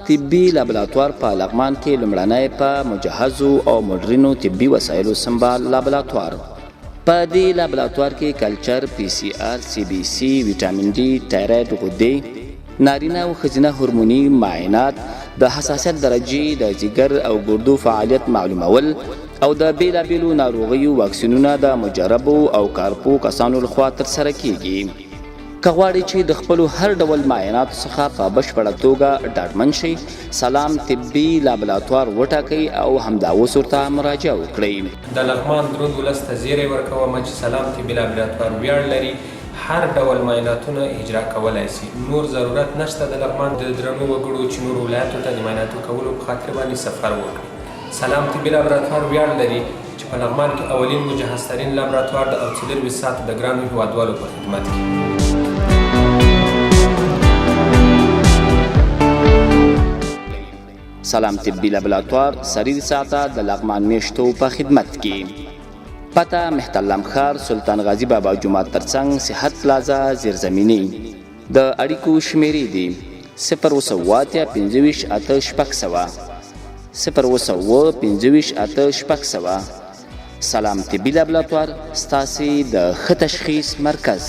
طبي لابراتوار په لغمان کې لومړنی په مجهزو او مډرنو طبي وسایلو سمبال لابراتوار. په دې لابراتوار کې کلچر، پی سی آر، سی بی سی، ویټامین ډي، تایراید غدې، نارینه او ښځینه هورموني معاینات، د حساسیت درجې، د جګر او ګردو فعالیت معلومول او د بیلابیلو ناروغیو واکسینونه د مجربو او کارپو کسانو لخوا ترسره کیږي. که غواړئ چې د خپلو هر ډول معایناتو څخه په بشپړه توګه ډاډمن شئ، سلام طبي لابراتوار وټاکئ او همدا اوس ورته مراجعه وکړئ. د لغمان دروند ولس ته زیری ورکوم چې سلام طبي لابراتوار ویاړ لري، هر ډول معایناتونه اجرا کولای شي. نور ضرورت نشته د لغمان د درنو وګړو چې نور ولایتو ته د معایناتو کولو په خاطر باندې سفر وکړي. سلام طبي لابراتوار ویاړ لري چې په لغمان کې اولین مجهز ترین لابراتوار د 24 ساعت د ګرانو هیوادوالو په خدمت کې. سلام طبي لابراتوار سریر ساعته د لغمان میشتو په خدمت کې. پته محتلم ښار سلطان غازی بابا جومات ترڅنګ صحت پلازا زیرزمینی. د اړیکو شمیرې دي 0 25 8 شپږ 0 25 8 شپږ. سلام طبي لابراتوار ستاسې د ښه تشخیص مرکز.